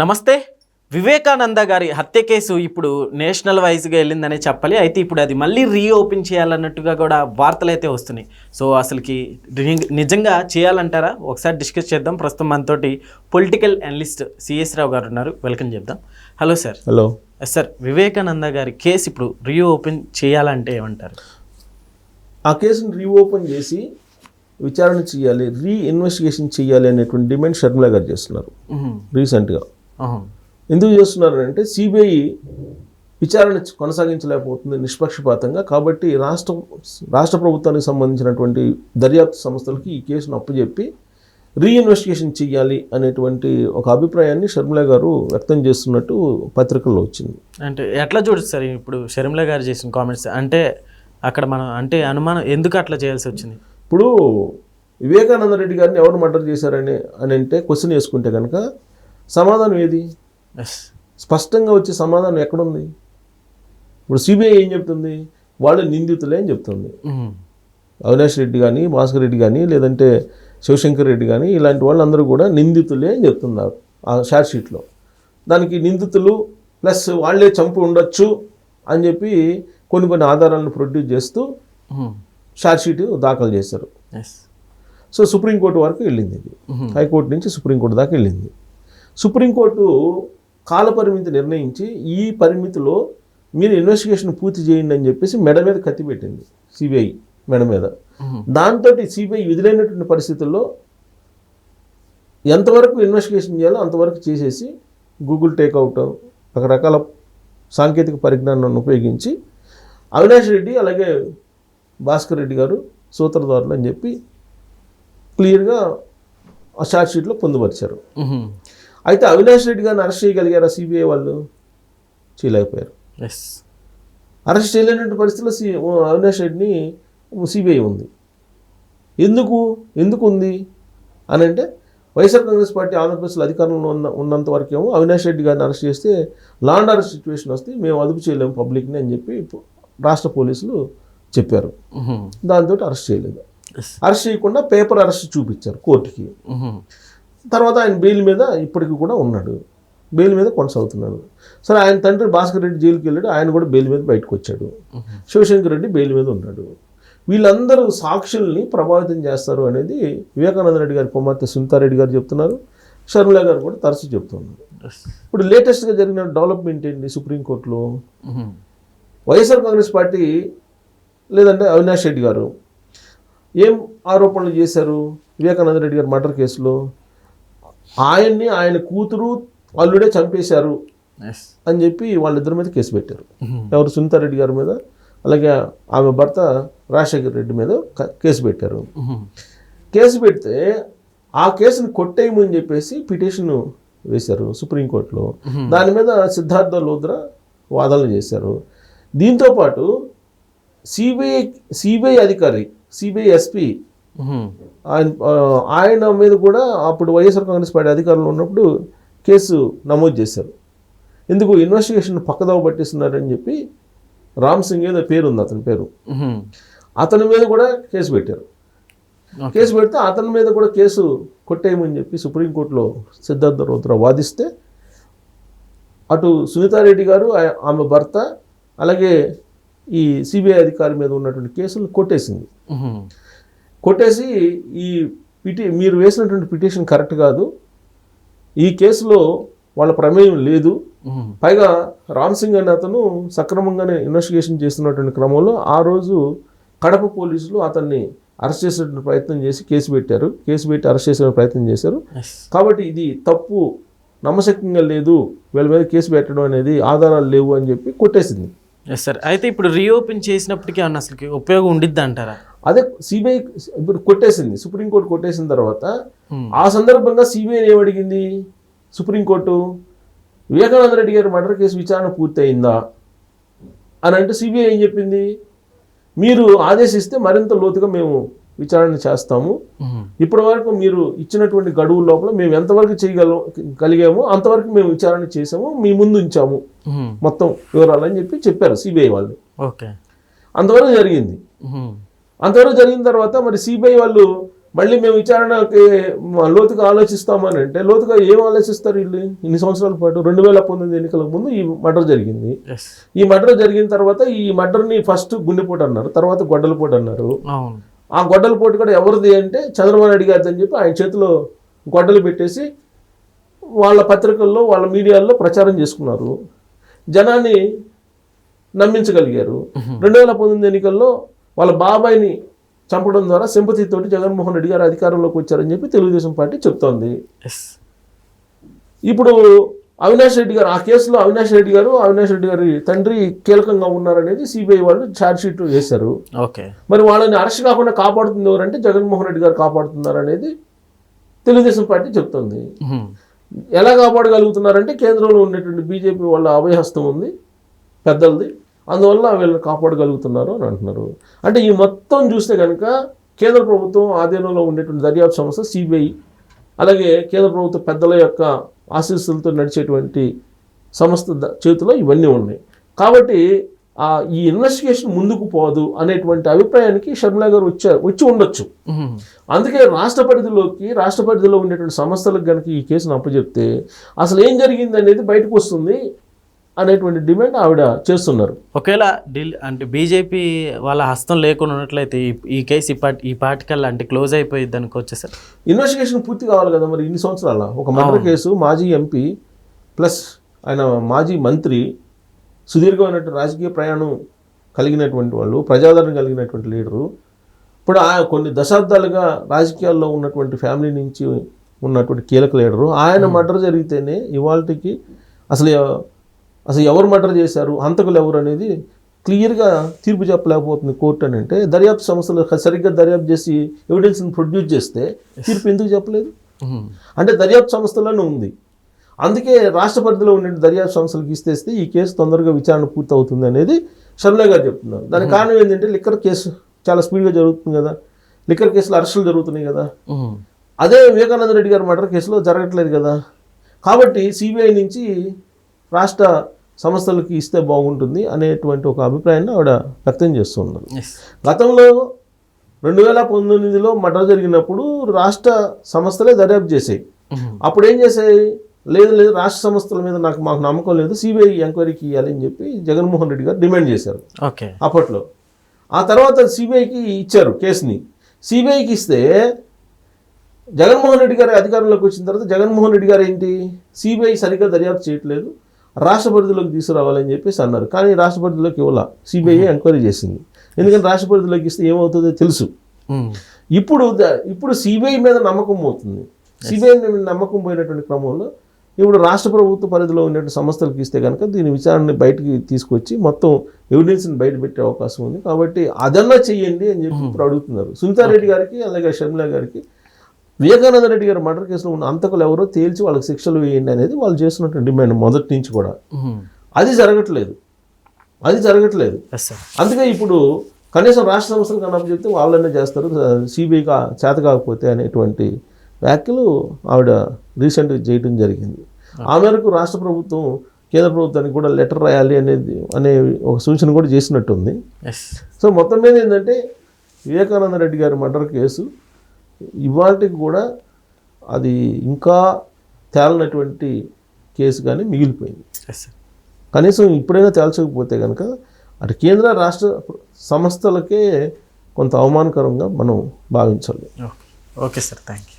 నమస్తే. వివేకానంద గారి హత్య కేసు ఇప్పుడు నేషనల్ వైజ్గా వెళ్ళిందనే చెప్పాలి. అయితే ఇప్పుడు అది మళ్ళీ రీఓపెన్ చేయాలన్నట్టుగా కూడా వార్తలు అయితే వస్తున్నాయి. సో అసలుకి నిజంగా చేయాలంటారా? ఒకసారి డిస్కస్ చేద్దాం. ప్రస్తుతం మనతోటి పొలిటికల్ అనలిస్ట్ సిఎస్ రావు గారు ఉన్నారు. వెల్కమ్ చెప్దాం. Hello sir. Hello sir, Vivekananda గారి కేసు ఇప్పుడు రీఓపెన్ చేయాలంటే ఏమంటారు? ఆ కేసును రీఓపెన్ చేసి విచారణ చేయాలి, రీఇన్వెస్టిగేషన్ చేయాలి అనేటువంటి డిమాండ్ షర్మిల గారు చేస్తున్నారు రీసెంట్గా. ఎందుకు చేస్తున్నారు అంటే సిబిఐ విచారణ కొనసాగించలేకపోతుంది నిష్పక్షపాతంగా. కాబట్టి రాష్ట్ర ప్రభుత్వానికి సంబంధించినటువంటి దర్యాప్తు సంస్థలకి ఈ కేసును అప్పచెప్పి రీఇన్వెస్టిగేషన్ చేయాలి అనేటువంటి ఒక అభిప్రాయాన్ని షర్మిల గారు వ్యక్తం చేస్తున్నట్టు పత్రికల్లో వచ్చింది. అంటే ఎట్లా చూడచ్చు సార్ ఇప్పుడు షర్మిల గారు చేసిన కామెంట్స్? అంటే అక్కడ మనం అంటే అనుమానం ఎందుకు అట్లా చేయాల్సి వచ్చింది? ఇప్పుడు వివేకానంద రెడ్డి గారిని ఎవరు మర్డర్ చేశారని అంటే క్వశ్చన్ వేసుకుంటే కనుక సమాధానం ఏది? స్పష్టంగా వచ్చే సమాధానం ఎక్కడుంది? ఇప్పుడు సిబిఐ ఏం చెప్తుంది? వాళ్ళు నిందితులే అని చెప్తుంది. అవినాష్ రెడ్డి కానీ, భాస్కర్ రెడ్డి కానీ, లేదంటే శివశంకర్ రెడ్డి కానీ, ఇలాంటి వాళ్ళందరూ కూడా నిందితులే అని చెప్తున్నారు ఆ షార్ట్ షీట్లో. దానికి నిందితులు ప్లస్ వాళ్ళే చంపు ఉండొచ్చు అని చెప్పి కొన్ని ఆధారాలను ప్రొడ్యూస్ చేస్తూ షార్ట్ షీట్ దాఖలు చేశారు. సో సుప్రీంకోర్టు వరకు వెళ్ళింది. ఇది హైకోర్టు నుంచి సుప్రీంకోర్టు దాకా వెళ్ళింది. సుప్రీంకోర్టు కాలపరిమితి నిర్ణయించి ఈ పరిమితిలో మీరు ఇన్వెస్టిగేషన్ పూర్తి చేయండి అని చెప్పేసి మెడ మీద కత్తి పెట్టింది సిబిఐ మెడ మీద. దాంతో సిబిఐ విధులైనటువంటి పరిస్థితుల్లో ఎంతవరకు ఇన్వెస్టిగేషన్ చేయాలో అంతవరకు చేసేసి గూగుల్ టేక్అవుట్ రకరకాల సాంకేతిక పరిజ్ఞానాన్ని ఉపయోగించి అవినాష్ రెడ్డి అలాగే భాస్కర్ రెడ్డి గారు సూత్రధారులు అని చెప్పి క్లియర్గా ఆ షార్ట్ షీట్లో పొందుపరిచారు. అయితే అవినాష్ రెడ్డి గారిని అరెస్ట్ చేయగలిగారా సిబిఐ వాళ్ళు? చేయలేకపోయారు. అరెస్ట్ చేయలేనటువంటి పరిస్థితుల్లో అవినాష్ రెడ్డిని సిబిఐ ఉంది. ఎందుకు ఉంది అని అంటే వైఎస్ఆర్ కాంగ్రెస్ పార్టీ ఆంధ్రప్రదేశ్లో అధికారంలో ఉన్నంత వరకు ఏమో అవినాష్ రెడ్డి గారిని అరెస్ట్ చేస్తే లా అండ్ ఆర్డర్ సిచ్యువేషన్ వస్తే మేము అదుపు చేయలేము పబ్లిక్ని అని చెప్పి రాష్ట్ర పోలీసులు చెప్పారు. దాంతో అరెస్ట్ చేయలేదు. అరెస్ట్ చేయకుండా పేపర్ అరెస్ట్ చూపించారు కోర్టుకి. తర్వాత ఆయన బెయిల్ మీద ఇప్పటికీ కూడా ఉన్నాడు, బెయిల్ మీద కొనసాగుతున్నాడు. సరే, ఆయన తండ్రి భాస్కర్ రెడ్డి జైలుకి వెళ్ళాడు, ఆయన కూడా బెయిల్ మీద బయటకు వచ్చాడు. శివశంకర్ రెడ్డి బెయిల్ మీద ఉన్నాడు. వీళ్ళందరూ సాక్షుల్ని ప్రభావితం చేస్తారు అనేది వివేకానంద రెడ్డి గారి కుమార్తె సునీతారెడ్డి గారు చెప్తున్నారు, షర్మిల గారు కూడా తరచూ చెప్తున్నారు. ఇప్పుడు లేటెస్ట్గా జరిగిన డెవలప్మెంట్ ఏంటి? సుప్రీంకోర్టులో వైఎస్ఆర్ కాంగ్రెస్ పార్టీ లేదంటే అవినాష్ రెడ్డి గారు ఏం ఆరోపణలు చేశారు వివేకానంద రెడ్డి గారి మర్డర్ కేసులో? ఆయన్ని ఆయన కూతురు అల్లుడే చంపేశారు అని చెప్పి వాళ్ళిద్దరి మీద కేసు పెట్టారు. ఎవరు? సునీతారెడ్డి గారి మీద, అలాగే ఆమె భర్త రాజశేఖర్ రెడ్డి మీద కేసు పెట్టారు. కేసు పెడితే ఆ కేసును కొట్టేయమని చెప్పేసి పిటిషన్ వేశారు సుప్రీంకోర్టులో. దాని మీద సిద్ధార్థ లోద్రా వాదనలు చేశారు. దీంతోపాటు సిబిఐ అధికారి, సిబిఐ ఎస్పీ ఆయన మీద కూడా అప్పుడు వైఎస్ఆర్ కాంగ్రెస్ పార్టీ అధికారంలో ఉన్నప్పుడు కేసు నమోదు చేశారు. ఎందుకు? ఇన్వెస్టిగేషన్ పక్కదోవ పట్టిస్తున్నారని చెప్పి రామ్ సింగ్ ఏదో పేరు ఉంది అతని పేరు, అతని మీద కూడా కేసు పెట్టారు. కేసు పెడితే అతని మీద కూడా కేసు కొట్టేయమని చెప్పి సుప్రీంకోర్టులో సిద్ధార్థ లోద్రా వాదిస్తే అటు సునీతారెడ్డి గారు, ఆమె భర్త, అలాగే ఈ సిబిఐ అధికారి మీద ఉన్నటువంటి కేసులు కొట్టేసింది. కొట్టేసి మీరు వేసినటువంటి పిటిషన్ కరెక్ట్ కాదు, ఈ కేసులో వాళ్ళ ప్రమేయం లేదు, పైగా రామ్ సింగ్ అనే అతను సక్రమంగానే ఇన్వెస్టిగేషన్ చేస్తున్నటువంటి క్రమంలో ఆ రోజు కడప పోలీసులు అతన్ని అరెస్ట్ చేసేటువంటి ప్రయత్నం చేసి కేసు పెట్టారు. కేసు పెట్టి అరెస్ట్ చేసే ప్రయత్నం చేశారు. కాబట్టి ఇది తప్పు, నమ్మశక్యంగా లేదు, వీళ్ళ మీద కేసు పెట్టడం అనేది ఆధారాలు లేవు అని చెప్పి కొట్టేసింది. Yes sir. అయితే ఇప్పుడు రీఓపెన్ చేసినప్పటికీ అన్న అసలుకి ఉపయోగం ఉండిద్ది అంటారా? అదే సిబిఐ ఇప్పుడు కొట్టేసింది, సుప్రీంకోర్టు కొట్టేసిన తర్వాత ఆ సందర్భంగా సిబిఐ ఏమడిగింది సుప్రీంకోర్టు? వివేకానంద రెడ్డి గారి మర్డర్ కేసు విచారణ పూర్తయిందా అని అంటే సిబిఐ ఏం చెప్పింది? మీరు ఆదేశిస్తే మరింత లోతుగా మేము విచారణ చేస్తాము, ఇప్పటి వరకు మీరు ఇచ్చినటువంటి గడువు లోపల మేము ఎంతవరకు చేయగలిగామో అంతవరకు మేము విచారణ చేసాము, మీ ముందు ఉంచాము మొత్తం వివరాలు అని చెప్పారు సిబిఐ వాళ్ళు. అంతవరకు జరిగింది. అంతవరకు జరిగిన తర్వాత మరి సిబిఐ వాళ్ళు మళ్ళీ మేము విచారణకి లోతుగా ఆలోచిస్తామని అంటే లోతుగా ఏం ఆలోచిస్తారు వీళ్ళు ఇన్ని సంవత్సరాల పాటు 2019 ఎన్నికలకు ముందు ఈ మర్డర్ జరిగింది. ఈ మర్డర్ జరిగిన తర్వాత ఈ మర్డర్ని ఫస్ట్ గుండెపోటు అన్నారు, తర్వాత గొడ్డలపోటు అన్నారు. ఆ గొడ్డలపోటు కూడా ఎవరిది అంటే చంద్రబాబు నాయుడు గారిది అని చెప్పి ఆయన చేతిలో గొడ్డలు పెట్టేసి వాళ్ళ పత్రికల్లో వాళ్ళ మీడియాల్లో ప్రచారం చేసుకున్నారు, జనాన్ని నమ్మించగలిగారు. 2019 ఎన్నికల్లో వాళ్ళ బాబాయిని చంపడం ద్వారా సింపతితోటి జగన్మోహన్ రెడ్డి గారు అధికారంలోకి వచ్చారని చెప్పి తెలుగుదేశం పార్టీ చెప్తోంది. ఇప్పుడు అవినాష్ రెడ్డి గారు ఆ కేసులో అవినాష్ రెడ్డి గారి తండ్రి కీలకంగా ఉన్నారనేది సిబిఐ వాళ్ళు ఛార్జ్షీట్ వేశారు. మరి వాళ్ళని అరెస్ట్ కాకుండా కాపాడుతుంది ఎవరంటే జగన్మోహన్ రెడ్డి గారు కాపాడుతున్నారు అనేది తెలుగుదేశం పార్టీ చెప్తోంది. ఎలా కాపాడగలుగుతున్నారంటే కేంద్రంలో ఉన్నటువంటి బీజేపీ వాళ్ళ అభయహస్తం ఉంది పెద్దలది, అందువల్ల వీళ్ళని కాపాడగలుగుతున్నారు అని అంటున్నారు. అంటే ఈ మొత్తం చూస్తే కనుక కేంద్ర ప్రభుత్వం ఆధీనంలో ఉండేటువంటి దర్యాప్తు సంస్థ సిబిఐ, అలాగే కేంద్ర ప్రభుత్వ పెద్దల యొక్క ఆశీస్సులతో నడిచేటువంటి సంస్థ చేతిలో ఇవన్నీ ఉన్నాయి. కాబట్టి ఈ ఇన్వెస్టిగేషన్ ముందుకు పోదు అనేటువంటి అభిప్రాయానికి షర్మిల గారు వచ్చి ఉండొచ్చు. అందుకే రాష్ట్ర పరిధిలో ఉండేటువంటి సంస్థలకు కనుక ఈ కేసును అప్పచెప్తే అసలు ఏం జరిగింది అనేది బయటకు వస్తుంది అనేటువంటి డిమాండ్ ఆవిడ చేస్తున్నారు. ఒకవేళ అంటే బీజేపీ వాళ్ళ హస్తం లేకుండా ఉన్నట్లయితే ఈ కేసు ఈ పార్టికల్ అంటే క్లోజ్ అయిపోయింది అనుకోవచ్చు సార్. ఇన్వెస్టిగేషన్ పూర్తి కావాలి కదా మరి. ఇన్ని సంవత్సరాల ఒక మర్డర్ కేసు, మాజీ ఎంపీ ప్లస్ ఆయన మాజీ మంత్రి, సుదీర్ఘమైనటువంటి రాజకీయ ప్రయాణం కలిగినటువంటి వాళ్ళు, ప్రజాదరణ కలిగినటువంటి లీడరు, ఇప్పుడు కొన్ని దశాబ్దాలుగా రాజకీయాల్లో ఉన్నటువంటి ఫ్యామిలీ నుంచి ఉన్నటువంటి కీలక లీడరు, ఆయన మర్డర్ జరిగితేనే ఇవాళకి అసలు ఎవరు మర్డర్ చేశారు, హంతకులు ఎవరు అనేది క్లియర్గా తీర్పు చెప్పలేకపోతుంది కోర్టు అని. అంటే దర్యాప్తు సంస్థలు సరిగ్గా దర్యాప్తు చేసి ఎవిడెన్స్ని ప్రొడ్యూస్ చేస్తే తీర్పు ఎందుకు చెప్పలేదు అంటే దర్యాప్తు సంస్థలోనే ఉంది. అందుకే రాష్ట్ర పరిధిలో ఉండే దర్యాప్తు సంస్థలకు ఇస్తేస్తే ఈ కేసు తొందరగా విచారణ పూర్తి అవుతుంది అనేది షర్మిల గారు చెప్తున్నారు. దానికి కారణం ఏంటంటే లిక్కర్ కేసు చాలా స్పీడ్గా జరుగుతుంది కదా, లిక్కర్ కేసులో అరెస్టులు జరుగుతున్నాయి కదా. అదే వివేకానంద రెడ్డి గారి మర్డర్ కేసులో జరగట్లేదు కదా. కాబట్టి సిబిఐ నుంచి రాష్ట్ర సంస్థలకి ఇస్తే బాగుంటుంది అనేటువంటి ఒక అభిప్రాయాన్ని ఆవిడ వ్యక్తం చేస్తున్నారు. గతంలో 2019లో మర్డర్ జరిగినప్పుడు రాష్ట్ర సంస్థలే దర్యాప్తు చేసాయి. అప్పుడు ఏం చేసాయి, లేదు రాష్ట్ర సంస్థల మీద మాకు నమ్మకం లేదు, సిబిఐ ఎంక్వైరీకి ఇవ్వాలి అని చెప్పి జగన్మోహన్ రెడ్డి గారు డిమాండ్ చేశారు అప్పట్లో. ఆ తర్వాత సిబిఐకి ఇచ్చారు కేసుని. సిబిఐకి ఇస్తే జగన్మోహన్ రెడ్డి గారి అధికారంలోకి వచ్చిన తర్వాత జగన్మోహన్ రెడ్డి గారు ఏంటి, సిబిఐ సరిగ్గా దర్యాప్తు చేయట్లేదు, రాష్ట్ర పరిధిలోకి తీసుకురావాలని చెప్పేసి అన్నారు. కానీ రాష్ట్ర పరిధిలోకి ఇవ్వాల, సిబిఐ ఎంక్వైరీ చేసింది. ఎందుకంటే రాష్ట్ర పరిధిలోకి ఇస్తే ఏమవుతుందో తెలుసు. ఇప్పుడు సిబిఐ మీద నమ్మకం పోతుంది. సిబిఐ మీద నమ్మకం పోయినటువంటి క్రమంలో ఇప్పుడు రాష్ట్ర ప్రభుత్వ పరిధిలో ఉన్నటువంటి సంస్థలకు ఇస్తే కనుక దీని విచారణని బయటికి తీసుకొచ్చి మొత్తం ఎవిడెన్స్ని బయట పెట్టే అవకాశం ఉంది. కాబట్టి అదన్నా చెయ్యండి అని చెప్పి ఇప్పుడు అడుగుతున్నారు. సునీతారెడ్డి గారికి అలాగే షర్మిల గారికి వివేకానంద రెడ్డి గారి మర్డర్ కేసులో ఉన్న హంతకులు ఎవరో తేల్చి వాళ్ళకి శిక్షలు వేయండి అనేది వాళ్ళు చేస్తున్నటువంటి డిమాండ్ మొదటి నుంచి కూడా. అది జరగట్లేదు. అందుకే ఇప్పుడు కనీసం రాష్ట్ర సంస్థలు కనప చెప్తే వాళ్ళనే చేస్తారు, సిబిఐ చేత కాకపోతే అనేటువంటి వ్యాఖ్యలు ఆవిడ రీసెంట్గా చేయడం జరిగింది. ఆ మేరకు రాష్ట్ర ప్రభుత్వం కేంద్ర ప్రభుత్వానికి కూడా లెటర్ రాయాలి అనే ఒక సూచన కూడా చేసినట్టుంది. సో మొత్తం మీద ఏంటంటే వివేకానంద రెడ్డి గారి మర్డర్ కేసు ఇవాళకి కూడా అది ఇంకా తేలనటువంటి కేసుగానే మిగిలిపోయింది. కనీసం ఇప్పుడైనా తేల్చకపోతే కనుక అటు కేంద్ర రాష్ట్ర సంస్థలకే కొంత అవమానకరంగా మనం భావించాలి. Okay sir, thank you.